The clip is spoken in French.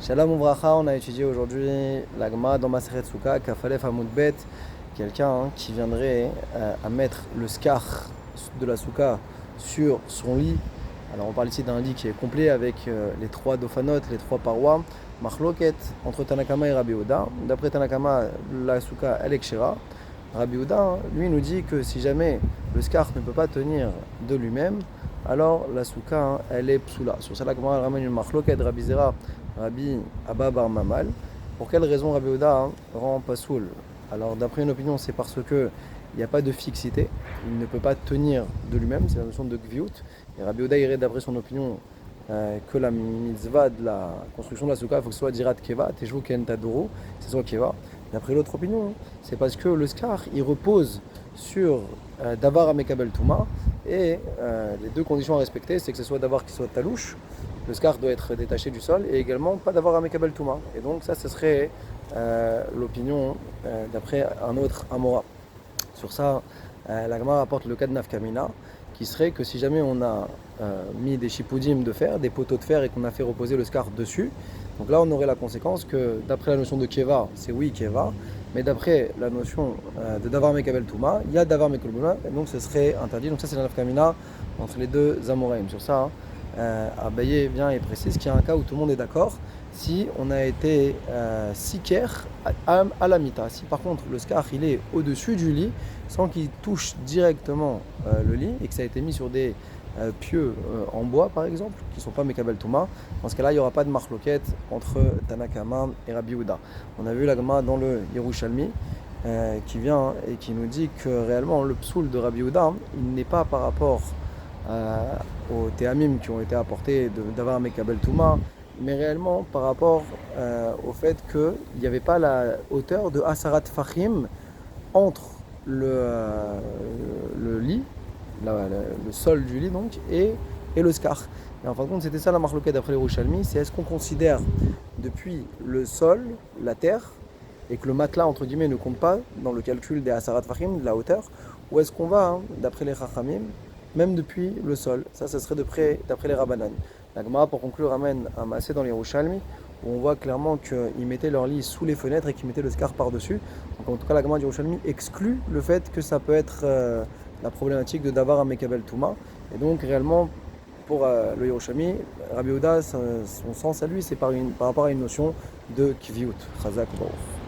Shalom Uvracha, on a étudié aujourd'hui la Gemara dans Masechet Souka, Kafalef Hamoud Bet, quelqu'un qui viendrait à mettre le scar de la Souka sur son lit. Alors on parle ici d'un lit qui est complet avec les trois dofanotes, les trois parois, Machloket entre Tanakama et Rabbi Yehuda. D'après Tanakama, la Souka elle est kshera. Rabbi Yehuda, lui, nous dit que si jamais le scar ne peut pas tenir de lui-même, alors la souka, elle est psoula. Sur ça, la Gemara ramène une machloket Rabbi Zera, Rabbi Abba Bar Mamal. Pour quelle raison Rabbi Yehuda rend pasoul? Alors, d'après une opinion, c'est parce que il n'y a pas de fixité, il ne peut pas tenir de lui-même, c'est la notion de gviout. Et Rabbi Yehuda irait d'après son opinion que la mitzvah de la construction de la souka, il faut que ce soit dirat keva, tejou ken taduru, que ce soit keva. D'après l'autre opinion, c'est parce que le scar, il repose sur davar amekabel touma, et les deux conditions à respecter, c'est que ce soit davar qui soit talouche, le scar doit être détaché du sol, et également pas davar amekabel touma. Et donc ça, ce serait l'opinion d'après un autre Amora. Sur ça, la Gemara rapporte le cas de Nafkamina, qui serait que si jamais on a mis des chipoudim de fer, des poteaux de fer, et qu'on a fait reposer le scar dessus, donc là on aurait la conséquence que d'après la notion de Keva, c'est oui Keva, mais d'après la notion de Davar Mekabel Touma, il y a Davar Mekabel Touma, et donc ce serait interdit. Donc ça c'est la Nafkamina entre les deux Amoraïm. Sur ça, Abaye vient et précise qu'il y a un cas où tout le monde est d'accord, si on a été siker à la mita. Si par contre le scar il est au-dessus du lit, sans qu'il touche directement le lit, et que ça a été mis sur des pieux en bois par exemple, qui ne sont pas Mekabel Touma, dans ce cas-là il n'y aura pas de marloquette entre Tanakama et Rabbi Yehuda. On a vu la Gemara dans le Yerushalmi qui vient et qui nous dit que réellement le psoul de Rabbi Yehuda, il n'est pas par rapport aux théamim qui ont été apportés d'avoir Mekabel Touma, mais réellement par rapport au fait qu'il n'y avait pas la hauteur de Asarat Fahim entre le lit, le sol du lit donc, et le scar. Et en fin de compte, c'était ça la marloquette d'après les Yerushalmi, c'est est-ce qu'on considère depuis le sol, la terre, et que le matelas entre guillemets ne compte pas dans le calcul des Asarat Fahim, de la hauteur, ou est-ce qu'on va, d'après les Chachamim, même depuis le sol? Ça serait d'après les Rabbanan. La Gemara, pour conclure, ramène un massé dans les Yerushalmi, où on voit clairement qu'ils mettaient leur lit sous les fenêtres et qu'ils mettaient le scar par-dessus. Donc en tout cas, la Gemara du Yerushalmi exclut le fait que ça peut être la problématique de Davar à Mekabel Touma. Et donc réellement, pour le Yerushalmi, Rabbi Yehuda, son sens à lui, c'est par rapport à une notion de Kviut, Chazak Baruch.